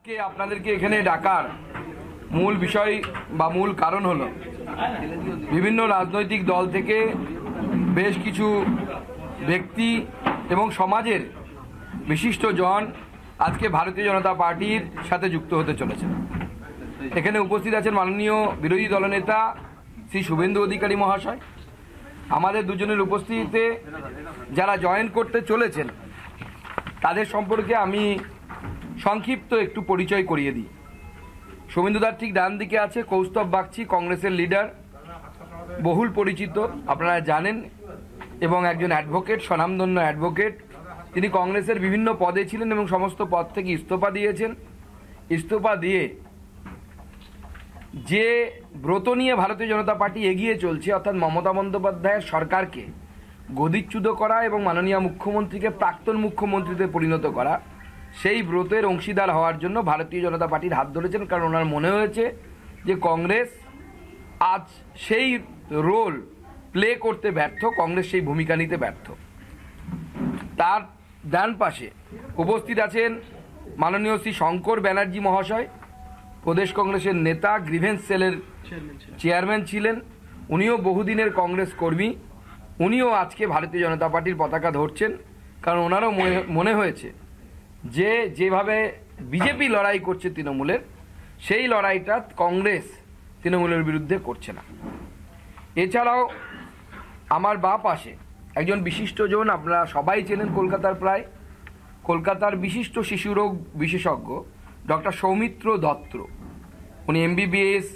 আজকে আপনাদেরকে এখানে ডাকার মূল বিষয় বা মূল কারণ হলো বিভিন্ন রাজনৈতিক দল থেকে বেশ কিছু ব্যক্তি এবং সমাজের বিশিষ্ট জন আজকে ভারতীয় জনতা পার্টির সাথে যুক্ত হতে চলেছে। এখানে উপস্থিত আছেন মাননীয় বিরোধী দলনেতা শ্রী শুভেন্দু অধিকারী মহাশয়। আমাদের দুজনের উপস্থিতিতে যারা জয়েন করতে চলেছেন তাদের সম্পর্কে আমি সংক্ষিপ্ত একটু পরিচয় করিয়ে দিই। শুভেন্দুদার ঠিক ডান দিকে আছে কৌস্তব বাগচি, কংগ্রেসের লিডার, বহুল পরিচিত, আপনারা জানেন, এবং একজন অ্যাডভোকেট, স্বনামধন্য অ্যাডভোকেট। তিনি কংগ্রেসের বিভিন্ন পদে ছিলেন এবং সমস্ত পদ থেকে ইস্তফা দিয়েছেন। ইস্তফা দিয়ে যে ব্রত নিয়ে ভারতীয় জনতা পার্টি এগিয়ে চলছে, অর্থাৎ মমতা বন্দ্যোপাধ্যায়ের সরকারকে গদিচ্যুত করা এবং মাননীয় মুখ্যমন্ত্রীকে প্রাক্তন মুখ্যমন্ত্রীতে পরিণত করা, সেই ব্রতের অংশীদার হওয়ার জন্য ভারতীয় জনতা পার্টির হাত ধরেছেন। কারণ ওনার মনে হয়েছে যে কংগ্রেস আজ সেই রোল প্লে করতে ব্যর্থ, কংগ্রেস সেই ভূমিকা নিতে ব্যর্থ। তার ডান পাশে উপস্থিত আছেন মাননীয় শ্রী শঙ্কর ব্যানার্জি মহাশয়, প্রদেশ কংগ্রেসের নেতা, গ্রিভেন্স সেলের চেয়ারম্যান ছিলেন। উনিও বহুদিনের কংগ্রেস কর্মী। উনিও আজকে ভারতীয় জনতা পার্টির পতাকা ধরছেন। কারণ ওনারও মনে হয়েছে যে যেভাবে বিজেপি লড়াই করছে তৃণমূলের, সেই লড়াইটা কংগ্রেস তৃণমূলের বিরুদ্ধে করছে না। এছাড়াও আমার বাঁ পাশে একজন বিশিষ্টজন, আপনারা সবাই চেনেন, কলকাতার বিশিষ্ট শিশুরোগ বিশেষজ্ঞ ডক্টর সৌমিত্র দত্ত। উনি MBBS,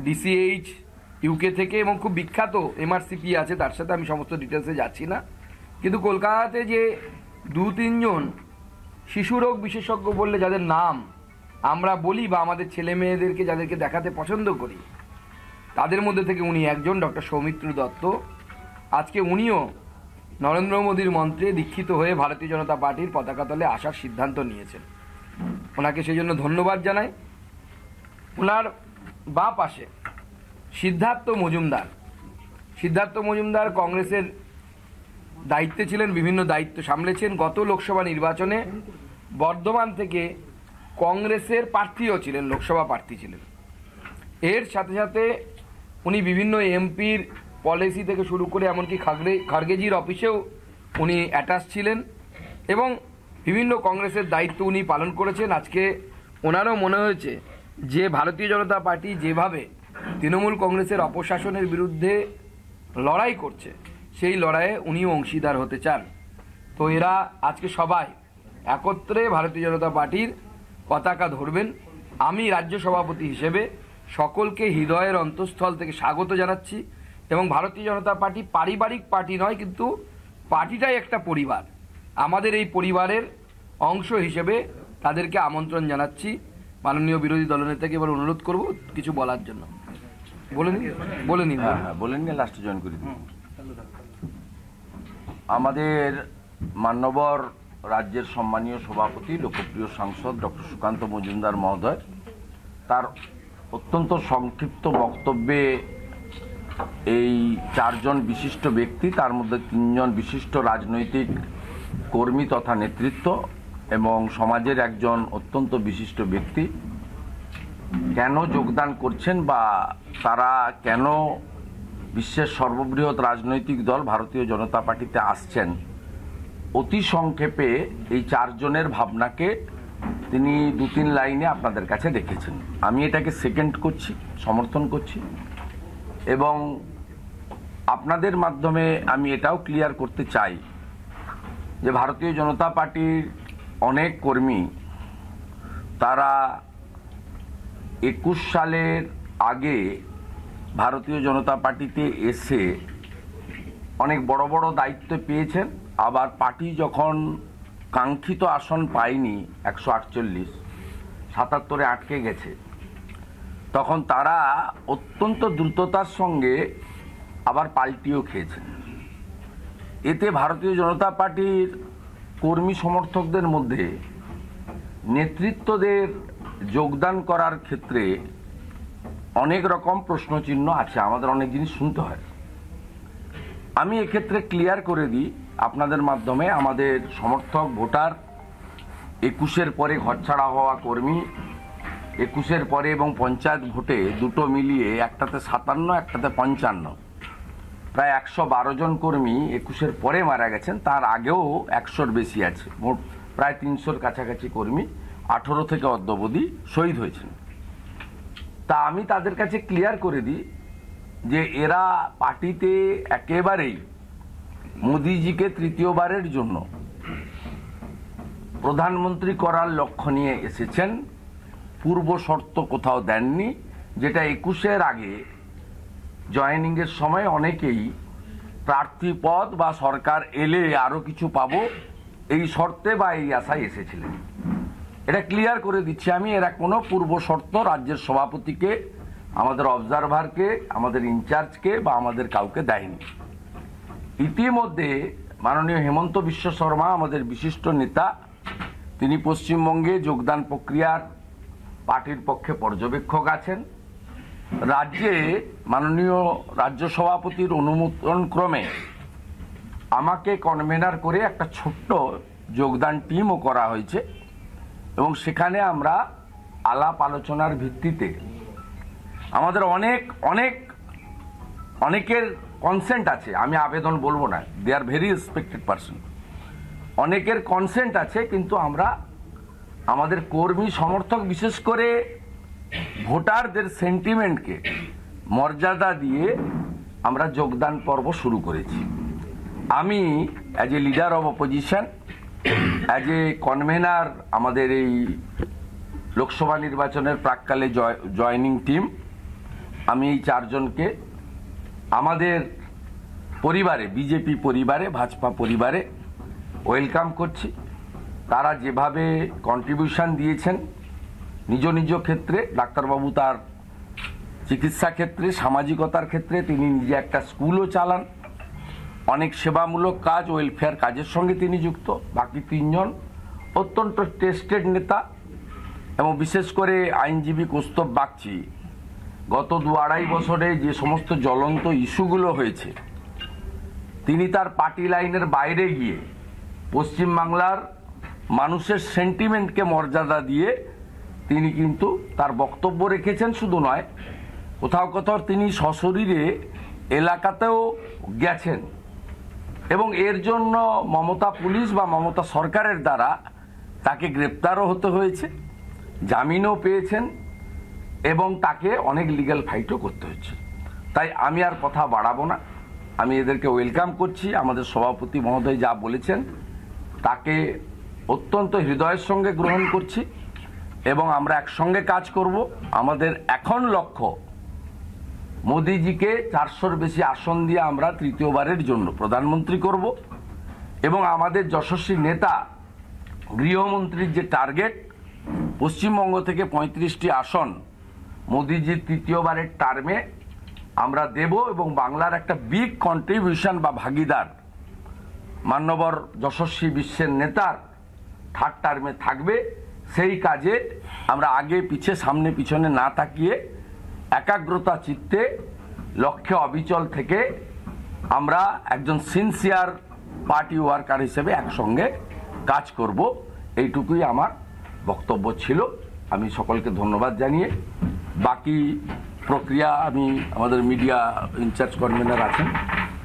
DCH, ইউকে থেকে, এবং খুব বিখ্যাত MRCP আছে, তার সাথে আমি সমস্ত ডিটেলসে যাচ্ছি না। কিন্তু কলকাতাতে যে 2-3 জন শিশুরোগ বিশেষজ্ঞ বললে যাদের নাম আমরা বলি বা আমাদের ছেলে মেয়েদেরকে যাদেরকে দেখাতে পছন্দ করি, তাদের মধ্যে থেকে উনি একজন, ডক্টর সৌমিত্র দত্ত। আজকে উনিও নরেন্দ্র মোদীর মন্ত্রে দীক্ষিত হয়ে ভারতীয় জনতা পার্টির পতাকা তলে আসার সিদ্ধান্ত নিয়েছেন। ওনাকে সেই জন্য ধন্যবাদ জানাই। ওনার বাঁ পাশে সিদ্ধার্থ মজুমদার কংগ্রেসের দায়িত্বে ছিলেন, বিভিন্ন দায়িত্ব সামলেছেন। গত লোকসভা নির্বাচনে বর্ধমান থেকে কংগ্রেসের প্রার্থীও ছিলেন, লোকসভা প্রার্থী ছিলেন। এর সাথে সাথে উনি বিভিন্ন এমপির পলিসি থেকে শুরু করে এমনকি খারগেজির অফিসেও উনি অ্যাটাচ ছিলেন এবং বিভিন্ন কংগ্রেসের দায়িত্ব উনি পালন করেছেন। আজকে ওনারও মনে হয়েছে যে ভারতীয় জনতা পার্টি যেভাবে তৃণমূল কংগ্রেসের অপশাসনের বিরুদ্ধে লড়াই করছে, সেই লড়াইয়ে উনিও অংশীদার হতে চান। তো এরা আজকে সবাই একত্রে ভারতীয় জনতা পার্টির পতাকা ধরবেন। আমি রাজ্য সভাপতি হিসেবে সকলকে হৃদয়ের অন্তঃস্থল থেকে স্বাগত জানাচ্ছি। এবং ভারতীয় জনতা পার্টি পারিবারিক পার্টি নয়, কিন্তু পার্টিটাই একটা পরিবার। আমাদের এই পরিবারের অংশ হিসেবে তাদেরকে আমন্ত্রণ জানাচ্ছি। মাননীয় বিরোধী দলনেতাকে এবার অনুরোধ করব কিছু বলার জন্য। বলে নিন। বলেন নিয়ে লাস্টে জয়েন করে দিন। আমাদের মান্যবর রাজ্যের সম্মানীয় সভাপতি, লোকপ্রিয় সাংসদ ডক্টর সুকান্ত মজুমদার মহোদয় তার অত্যন্ত সংক্ষিপ্ত বক্তব্যে এই 4 জন বিশিষ্ট ব্যক্তি, তার মধ্যে 3 জন বিশিষ্ট রাজনৈতিক কর্মী তথা নেতৃত্ব এবং সমাজের একজন অত্যন্ত বিশিষ্ট ব্যক্তি কেন যোগদান করছেন বা তারা কেন বিশ্বের সর্ববৃহৎ রাজনৈতিক দল ভারতীয় জনতা পার্টিতে আসছেন, অতি সংক্ষেপে এই 4 জনের ভাবনাকে তিনি 2-3 লাইনে আপনাদের কাছে রেখেছেন। আমি এটাকে সেকেন্ড করছি, সমর্থন করছি এবং আপনাদের মাধ্যমে আমি এটাও ক্লিয়ার করতে চাই যে ভারতীয় জনতা পার্টির অনেক কর্মী তারা 21 সালের আগে ভারতীয় জনতা পার্টিতে এসে অনেক বড় বড় দায়িত্ব পেয়েছেন। আবার পার্টি যখন কাঙ্ক্ষিত আসন পায়নি, 148, 77-এ আটকে গেছে, তখন তারা অত্যন্ত দ্রুততার সঙ্গে আবার পাল্টিও খেয়েছেন। এতে ভারতীয় জনতা পার্টির কর্মী সমর্থকদের মধ্যে নেতৃত্বদের যোগদান করার ক্ষেত্রে অনেক রকম প্রশ্নচিহ্ন আছে, আমাদের অনেক জিনিস শুনতে হয়। আমি এক্ষেত্রে ক্লিয়ার করে দিই আপনাদের মাধ্যমে, আমাদের সমর্থক ভোটার 21-এর পরে ঘরছাড়া হওয়া কর্মী, 21-এর পরে এবং পঞ্চায়েত ভোটে দুটো মিলিয়ে একটাতে 57, একটাতে 55, প্রায় 112 জন কর্মী 21-এর পরে মারা গেছেন। তার আগেও 100-র বেশি আছে, মোট প্রায় 300-র কাছাকাছি কর্মী 18 থেকে অদ্যাবধি শহীদ হয়েছেন। তা আমি তাদের কাছে ক্লিয়ার করে দিই যে এরা পার্টিতে একেবারেই মোদিজিকে তৃতীয়বারের জন্য প্রধানমন্ত্রী করার লক্ষ্য নিয়ে এসেছেন, পূর্ব শর্ত কোথাও দেননি, যেটা 21-এর আগে জয়েনিংয়ের সময় অনেকেই প্রার্থী পদ বা সরকার এলে আরো কিছু পাবো এই শর্তে বা এই আশায় এসেছিলেন। এটা ক্লিয়ার করে দিচ্ছি আমি, এরা কোনো পূর্ব শর্ত রাজ্যের সভাপতিকে, আমাদের অবজারভারকে, আমাদের ইনচার্জকে বা আমাদের কাউকে দেয়নি। ইতিমধ্যে মাননীয় হেমন্ত বিশ্ব শর্মা, আমাদের বিশিষ্ট নেতা, তিনি পশ্চিমবঙ্গে যোগদান প্রক্রিয়ার পার্টির পক্ষে পর্যবেক্ষক আছেন। রাজ্যে মাননীয় রাজ্য সভাপতির অনুমোদন ক্রমে আমাকে কনভেনার করে একটা ছোট্ট যোগদান টিমও করা হয়েছে এবং সেখানে আমরা আলাপ আলোচনার ভিত্তিতে আমাদের অনেকের কনসেন্ট আছে, আমি আবেদন বলবো না, দে আর ভেরি রেসপেক্টেড পারসন, অনেকের কনসেন্ট আছে, কিন্তু আমরা আমাদের কর্মী সমর্থক বিশেষ করে ভোটারদের সেন্টিমেন্টকে মর্যাদা দিয়ে আমরা যোগদান পর্ব শুরু করেছি। আমি as a leader of opposition, as a convener আমাদের এই লোকসভা নির্বাচনের প্রাক্কালে জয়নিং টিম, আমি এই 4 জনকে আমাদের পরিবারে, বিজেপি পরিবারে, ভাজপা পরিবারে ওয়েলকাম করছি। তারা যেভাবে কন্ট্রিবিউশন দিয়েছেন নিজ নিজ ক্ষেত্রে, ডাক্তারবাবু তার চিকিৎসা ক্ষেত্রে, সামাজিকতার ক্ষেত্রে তিনি নিজে একটা স্কুলও চালান, অনেক সেবামূলক কাজ, ওয়েলফেয়ার কাজের সঙ্গে তিনি যুক্ত। বাকি 3 জন অত্যন্ত টেস্টেড নেতা এবং বিশেষ করে আইনজীবী কৌস্তব বাগচি গত 2-2.5 বছরে যে সমস্ত জ্বলন্ত ইস্যুগুলো হয়েছে তিনি তার পার্টি লাইনের বাইরে গিয়ে পশ্চিমবাংলার মানুষের সেন্টিমেন্টকে মর্যাদা দিয়ে তিনি কিন্তু তার বক্তব্য রেখেছেন। শুধু নয়, কোথাও কোথাও তিনি সশরীরে এলাকাতেও গেছেন এবং এর জন্য মমতা পুলিশ বা মমতা সরকারের দ্বারা তাকে গ্রেপ্তারও হতে হয়েছে, জামিনও পেয়েছেন এবং তাকে অনেক লিগ্যাল ফাইটও করতে হয়েছে। তাই আমি আর কথা বাড়াবো না, আমি এদেরকে ওয়েলকাম করছি। আমাদের সভাপতি মহোদয় যা বলেছেন তাকে অত্যন্ত হৃদয়ের সঙ্গে গ্রহণ করছি এবং আমরা একসঙ্গে কাজ করব। আমাদের এখন লক্ষ্য মোদিজিকে 400-র বেশি আসন দিয়ে আমরা তৃতীয়বারের জন্য প্রধানমন্ত্রী করব এবং আমাদের যশস্বী নেতা গৃহমন্ত্রীর যে টার্গেট, পশ্চিমবঙ্গ থেকে 35টি আসন মোদিজির তৃতীয়বারের টার্মে আমরা দেব এবং বাংলার একটা বিগ কন্ট্রিবিউশন বা ভাগিদার মান্যবর যশস্বী বিশ্বের নেতার 3rd টার্মে থাকবে। সেই কাজে আমরা আগে পিছে, সামনে পিছনে না তাকিয়ে একাগ্রতা চিত্তে লক্ষ্যে অবিচল থেকে আমরা একজন সিনসিয়ার পার্টি ওয়ার্কার হিসেবে একসঙ্গে কাজ করব। এইটুকুই আমার বক্তব্য ছিল। আমি সকলকে ধন্যবাদ জানিয়ে বাকি প্রক্রিয়া আমি আমাদের মিডিয়া ইনচার্জ কনভেনার আছেন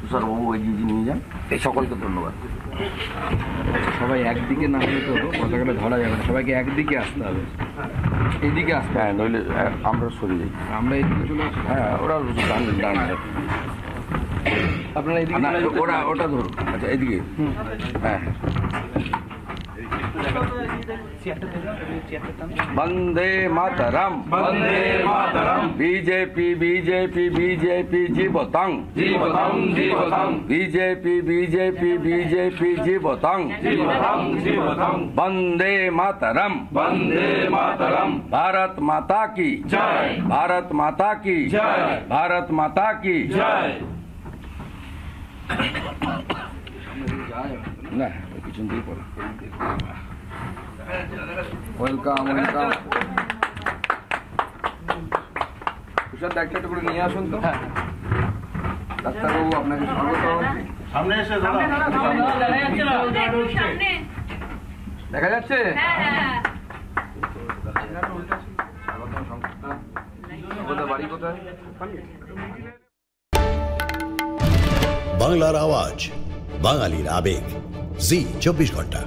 তুষারবাবু এগিয়ে নিয়ে যান। এই সকলকে ধন্যবাদ। সবাই একদিকে না হলে তো পতাকাটা ধরা যাবে না, সবাইকে একদিকে আসতে হবে, এইদিকে আসতে হবে। হ্যাঁ, নইলে আমরা সরে যাই, আমরা এইদিকে চলে আসি। হ্যাঁ, ওরা ডান আপনারা এইদিকে না, ওটা ধরুন। আচ্ছা, এদিকে। হ্যাঁ, বন্দে মাতরম, বন্দে মাতরম, বিজেপি বিজেপি বিজেপি জীবতং, জীবতং জীবতং, বিজেপি বিজেপি বিজেপি জীবতং, জীবতং জীবতং, বন্দে মাতরম, বন্দে মাতরম, ভারত মাতা কি জয়, ভারত মাতা কি জয়, ভারত মাতা কি জয়। না, পিছন দিয়ে পড়ে। Welcome, welcome. তুষার একটা করে নিয়ে আসুন তো। ডাক্তারবাবু আপনাকে স্বাগত। সামনে এসে দেখা যাচ্ছে? বাড়ি কোথায়? বাংলার আওয়াজ, বাঙালির আবেগ, জি 24 ঘন্টা।